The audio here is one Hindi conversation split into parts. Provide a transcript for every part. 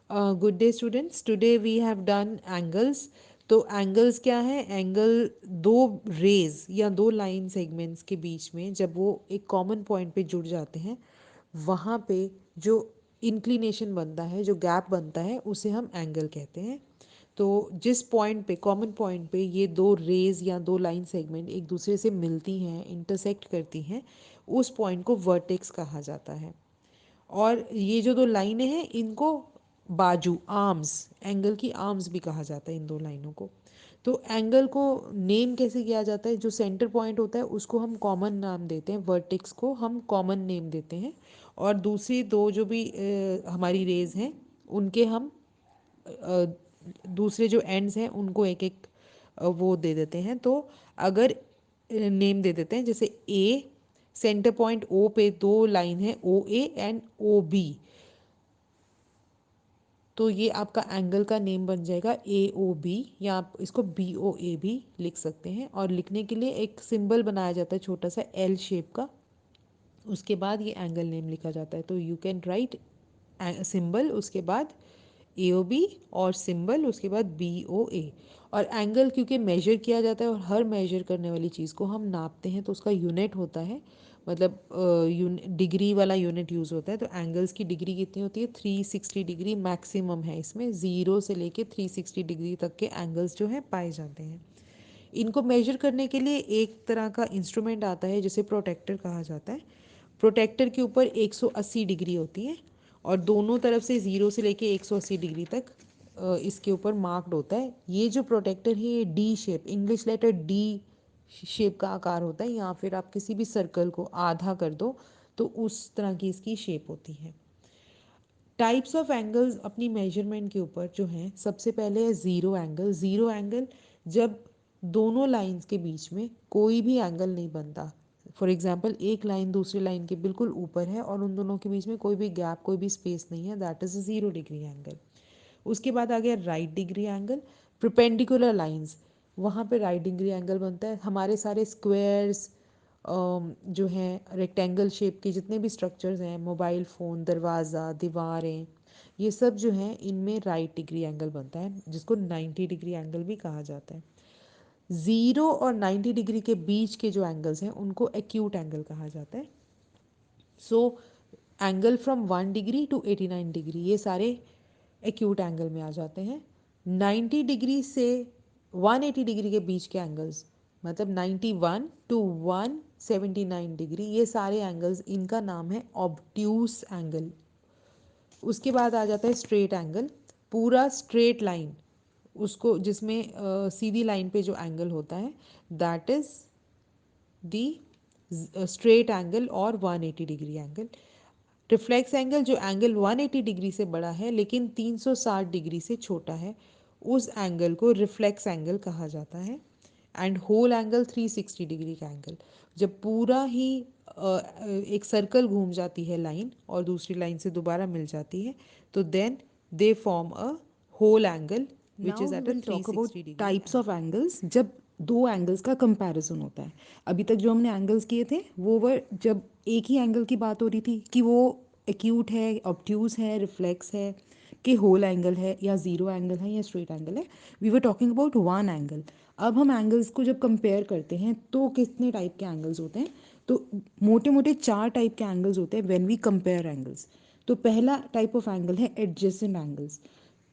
Good day students, today we have done angles. तो एंगल्स क्या है? एंगल दो रेज या दो लाइन सेगमेंट्स के बीच में जब वो एक कॉमन पॉइंट पे जुड़ जाते हैं, वहाँ पे जो इंक्लिनेशन बनता है, जो गैप बनता है, उसे हम एंगल कहते हैं। तो जिस पॉइंट पे, कॉमन पॉइंट पे, ये दो रेज या दो लाइन सेगमेंट एक दूसरे से मिलती हैं, इंटरसेक्ट करती हैं, उस पॉइंट को वर्टेक्स कहा जाता है। और ये जो दो लाइनें हैं, इनको बाजू, आर्म्स, एंगल की आर्म्स भी कहा जाता है इन दो लाइनों को। तो एंगल को नेम कैसे किया जाता है? जो सेंटर पॉइंट होता है उसको हम कॉमन नाम देते हैं, वर्टेक्स को हम कॉमन नेम देते हैं, और दूसरी दो जो भी हमारी रेज हैं, उनके हम अ, दूसरे जो एंड्स हैं उनको एक एक वो दे देते हैं। तो अगर नेम दे देते हैं, जैसे ए, सेंटर पॉइंट ओ पे दो लाइन है, ओ ए एंड ओ बी, तो ये आपका एंगल का नेम बन जाएगा ए ओ बी, या आप इसको बी ओ ए भी लिख सकते हैं। और लिखने के लिए एक सिंबल बनाया जाता है छोटा सा एल शेप का, उसके बाद ये एंगल नेम लिखा जाता है। तो यू कैन राइट सिंबल, उसके बाद ए ओ बी, और सिंबल, उसके बाद बी ओ ए। और एंगल क्योंकि मेजर किया जाता है और हर मेजर करने वाली चीज़ को हम नापते हैं, तो उसका यूनिट होता है, मतलब डिग्री वाला यूनिट यूज़ होता है। तो एंगल्स की डिग्री कितनी होती है? 360 डिग्री मैक्सिमम है इसमें, 0 से लेके 360 डिग्री तक के एंगल्स जो हैं पाए जाते हैं। इनको मेजर करने के लिए एक तरह का इंस्ट्रूमेंट आता है जिसे प्रोटेक्टर कहा जाता है। प्रोटेक्टर के ऊपर 180 डिग्री होती है, और दोनों तरफ से 0 से लेके 180 डिग्री तक इसके ऊपर मार्क्ड होता है। ये जो प्रोटेक्टर है, ये D shape, English letter D shape का आकार होता है, या फिर आप किसी भी सर्कल को आधा कर दो तो उस तरह की इसकी शेप होती है। टाइप्स ऑफ एंगल्स अपनी मेजरमेंट के ऊपर जो हैं, सबसे पहले है ज़ीरो एंगल। ज़ीरो एंगल जब दोनों लाइंस के बीच में कोई भी एंगल नहीं बनता। फॉर एग्जांपल, एक लाइन दूसरी लाइन के बिल्कुल ऊपर है और उन दोनों के बीच में कोई भी गैप, कोई भी स्पेस नहीं है, that is a zero degree angle. उसके बाद आ गया right degree angle. Perpendicular lines, वहाँ पे राइट डिग्री एंगल बनता है। हमारे सारे स्क्वायर्स जो हैं, रेक्टेंगल शेप के जितने भी स्ट्रक्चर्स हैं, मोबाइल फ़ोन, दरवाज़ा, दीवारें, ये सब जो हैं, इनमें राइट डिग्री एंगल बनता है, जिसको 90 डिग्री एंगल भी कहा जाता है। 0 और 90 डिग्री के बीच के जो एंगल्स हैं उनको एक्यूट एंगल कहा जाता है। So angle from 1 degree to 89 degree, ये सारे एक्यूट एंगल में आ जाते हैं। 90 डिग्री से 180 डिग्री के बीच के एंगल्स, मतलब 91 टू 179 डिग्री, ये सारे एंगल्स, इनका नाम है ऑब्ट्यूस एंगल। उसके बाद आ जाता है स्ट्रेट एंगल। पूरा स्ट्रेट लाइन, उसको जिसमें सीधी लाइन पे जो एंगल होता है, that is the straight angle और 180 डिग्री एंगल। रिफ्लेक्स एंगल, जो एंगल 180 डिग्री से बड़ा है लेकिन 360 डिग्री से छोटा है, उस एंगल को रिफ्लेक्स एंगल कहा जाता है। एंड होल एंगल 360 डिग्री का एंगल, जब पूरा ही एक सर्कल घूम जाती है लाइन और दूसरी लाइन से दोबारा मिल जाती है, तो then they form a whole angle which now is we at a will talk about 360 degree types of angle. Angles जब दो एंगल्स का कंपैरिजन होता है। अभी तक जो हमने एंगल्स किए थे वो वर जब एक ही एंगल की बात हो रही थी कि वो एक्यूट है, ऑब्ट्यूज है, रिफ्लेक्स है, कि होल एंगल है, या ज़ीरो एंगल है, या स्ट्रेट एंगल है। We were talking about one angle. अब हम एंगल्स को जब कंपेयर करते हैं तो कितने टाइप के एंगल्स होते हैं? तो मोटे मोटे चार टाइप के एंगल्स होते हैं व्हेन वी कंपेयर एंगल्स। तो पहला टाइप ऑफ एंगल है एडजेसेंट एंगल्स।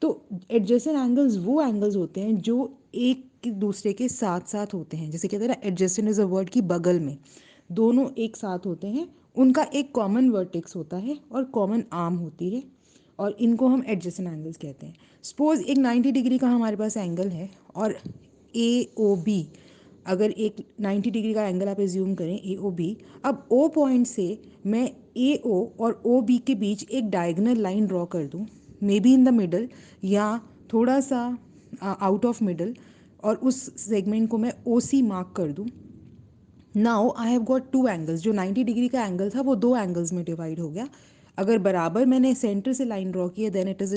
तो एडजेसेंट एंगल्स वो एंगल्स होते हैं जो एक दूसरे के साथ साथ होते हैं। जैसे कहते हैं ना, एडजेसेंट इज अ वर्ड की बगल में, दोनों एक साथ होते हैं, उनका एक कॉमन वर्टेक्स होता है और कॉमन आर्म होती है, और इनको हम एडजेसेंट एंगल्स कहते हैं। सपोज एक 90 डिग्री का हमारे पास एंगल है, और ए ओ बी, अगर एक 90 डिग्री का एंगल आप एज्यूम करें ए ओ बी। अब ओ पॉइंट से मैं ए ओ और ओ बी के बीच एक डायगोनल लाइन ड्रॉ कर दूं, may be in the middle, या थोड़ा सा आउट ऑफ मिडल, और उस सेगमेंट को मैं ओ सी मार्क कर दूं। Now I have got two angles. जो 90 डिग्री का एंगल था वो दो एंगल्स में डिवाइड हो गया। अगर बराबर मैंने सेंटर से लाइन ड्रॉ की है then it is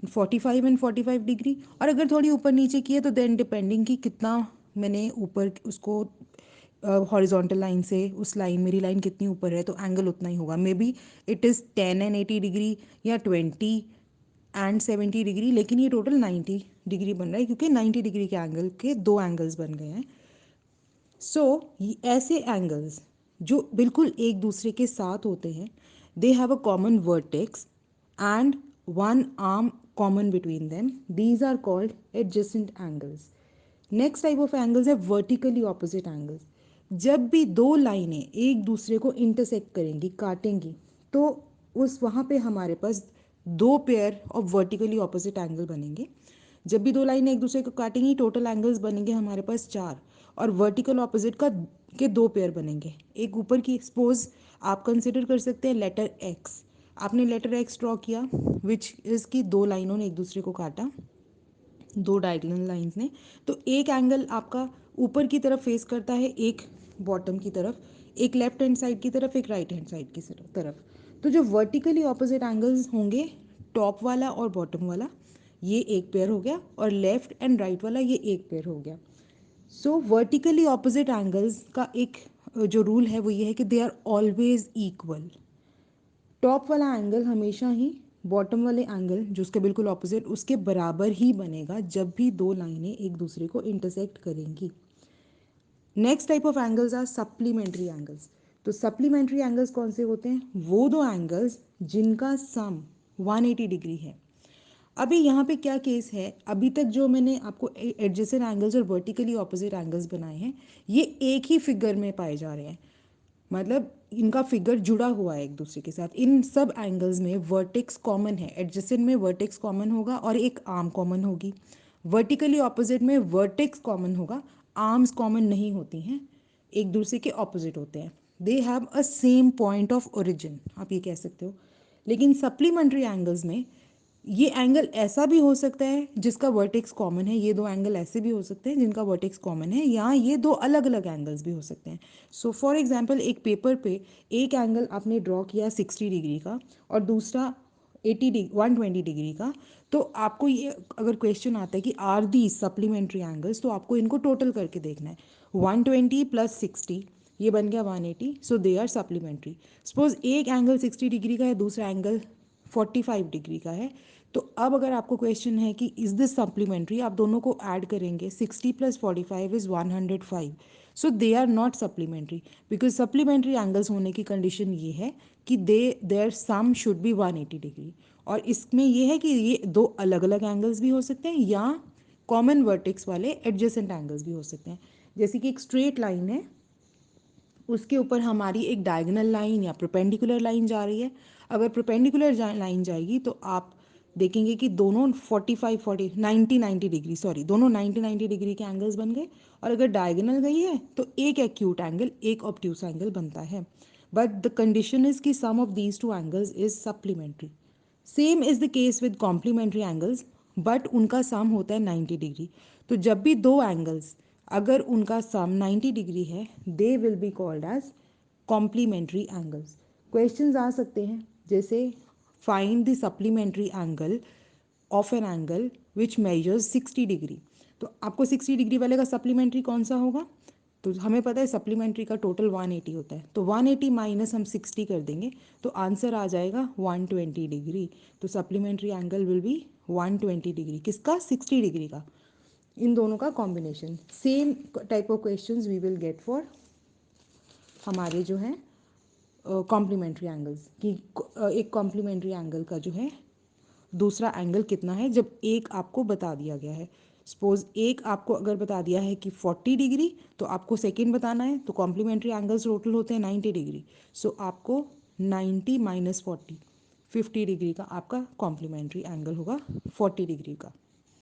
45 and 45 degree, और अगर थोड़ी ऊपर नीचे की है तो देन डिपेंडिंग कि कितना मैंने ऊपर उसको हॉरिजॉन्टल लाइन से, उस लाइन, मेरी लाइन कितनी ऊपर है, तो एंगल उतना ही होगा। May be it is 10 and 80 degree, या 20 एंड 70 डिग्री, लेकिन ये टोटल 90 डिग्री बन रहा है क्योंकि 90 डिग्री के एंगल के दो एंगल्स बन गए हैं। सो ऐसे एंगल्स जो बिल्कुल एक दूसरे के साथ होते हैं, they have a common vertex and one arm common between them, these are called adjacent angles. Next type of angles है वर्टिकली ऑपोजिट एंगल्स। जब भी दो लाइनें एक दूसरे को इंटरसेक्ट करेंगी, काटेंगी, तो उस वहाँ पे हमारे पास दो pair of vertically opposite angle बनेंगे। जब भी दो लाइनें एक दूसरे को काटेंगी, टोटल एंगल्स बनेंगे हमारे पास चार, और वर्टिकल ऑपोजिट का के दो पेयर बनेंगे। एक ऊपर की, सपोज आप कंसिडर कर सकते हैं लेटर एक्स। आपने लेटर एक्स ड्रॉ किया विच इज़ की दो लाइनों ने एक दूसरे को काटा, दो डायगोनल लाइंस ने, तो एक एंगल आपका ऊपर की तरफ फेस करता है, एक बॉटम की तरफ, एक लेफ्ट हैंड साइड की तरफ, एक राइट हैंड साइड की तरफ। तो जो वर्टिकली ऑपोजिट एंगल्स होंगे, टॉप वाला और बॉटम वाला, ये एक पेयर हो गया, और लेफ्ट एंड राइट वाला ये एक पेयर हो गया। सो वर्टिकली ऑपोजिट एंगल्स का एक जो रूल है वो ये है कि they are always equal. Top वाला एंगल हमेशा ही बॉटम वाले एंगल जो उसके बिल्कुल ऑपोजिट उसके बराबर ही बनेगा जब भी दो लाइनें एक दूसरे को इंटरसेक्ट करेंगी। Next type of angles are supplementary angles. तो सप्लीमेंट्री एंगल्स कौन से होते हैं? वो दो एंगल्स जिनका सम 180 डिग्री है। अभी यहाँ पे क्या केस है, अभी तक जो मैंने आपको एडजेसेंट एंगल्स और वर्टिकली ऑपोजिट एंगल्स बनाए हैं, ये एक ही फिगर में पाए जा रहे हैं, मतलब इनका फिगर जुड़ा हुआ है एक दूसरे के साथ। इन सब एंगल्स में वर्टेक्स कॉमन है, एडजेसेंट में वर्टेक्स कॉमन होगा और एक आर्म कॉमन होगी। वर्टिकली ऑपोजिट में वर्टेक्स कॉमन होगा, आर्म्स कॉमन नहीं होती हैं, एक दूसरे के ऑपोजिट होते हैं। They have a same point of origin, आप ये कह सकते हो। लेकिन सप्लीमेंट्री एंगल्स में ये एंगल ऐसा भी हो सकता है जिसका वर्टेक्स कॉमन है, ये दो एंगल ऐसे भी हो सकते हैं जिनका वर्टेक्स कॉमन है, या ये दो अलग अलग एंगल्स भी हो सकते हैं। सो फॉर एग्जांपल, एक पेपर पे एक एंगल आपने ड्रॉ किया 60 डिग्री का और दूसरा 120 डिग्री का, तो आपको ये अगर क्वेश्चन आता है कि आर दी सप्लीमेंट्री एंगल्स, तो आपको इनको टोटल करके देखना है। 120 प्लस 60, ये बन गया 180, सो दे आर सप्लीमेंट्री। सपोज एक एंगल 60 डिग्री का है, दूसरा एंगल 45 डिग्री का है, तो अब अगर आपको क्वेश्चन है कि इज दिस सप्लीमेंट्री, आप दोनों को ऐड करेंगे, 60 plus 45 is 105। So they are not supplementary, because supplementary angles होने की कंडीशन ये है कि their sum should be 180 degree. और इसमें ये है कि ये दो अलग अलग एंगल्स भी हो सकते हैं या कॉमन वर्टेक्स वाले एडजेसेंट एंगल्स भी हो सकते हैं। जैसे कि एक स्ट्रेट लाइन है, उसके ऊपर हमारी एक डायगोनल लाइन या परपेंडिकुलर लाइन जा रही है। अगर परपेंडिकुलर लाइन जाएगी तो आप देखेंगे कि दोनों 90 डिग्री, सॉरी, दोनों 90 डिग्री के एंगल्स बन गए। और अगर डायगोनल गई है तो एक एक्यूट एंगल, एक ऑब्ट्यूस एंगल बनता है। बट द कंडीशन इज कि sum of these two angles is supplementary. Same is the case with complementary angles, but उनका सम होता है 90 डिग्री। तो जब भी दो एंगल्स अगर उनका सम 90 डिग्री है, they will be called as complementary angles. Questions आ सकते हैं जैसे find the supplementary angle of an angle which measures 60 degree. तो आपको 60 डिग्री वाले का सप्लीमेंट्री कौन सा होगा? तो हमें पता है सप्लीमेंट्री का टोटल 180 होता है, तो 180 माइनस हम 60 कर देंगे तो आंसर आ जाएगा 120 डिग्री। तो supplementary angle will be 120 degree, किसका? 60 डिग्री का। इन दोनों का combination. Same type of questions we will get for हमारे जो है कॉम्प्लीमेंट्री एंगल्स, कि एक कॉम्प्लीमेंट्री एंगल का जो है दूसरा एंगल कितना है जब एक आपको बता दिया गया है। सपोज एक आपको अगर बता दिया है कि 40 डिग्री, तो आपको सेकेंड बताना है, तो कॉम्प्लीमेंट्री एंगल्स टोटल होते हैं 90 डिग्री। सो आपको 90 माइनस 40, 50 डिग्री का आपका कॉम्प्लीमेंट्री एंगल होगा 40 डिग्री का।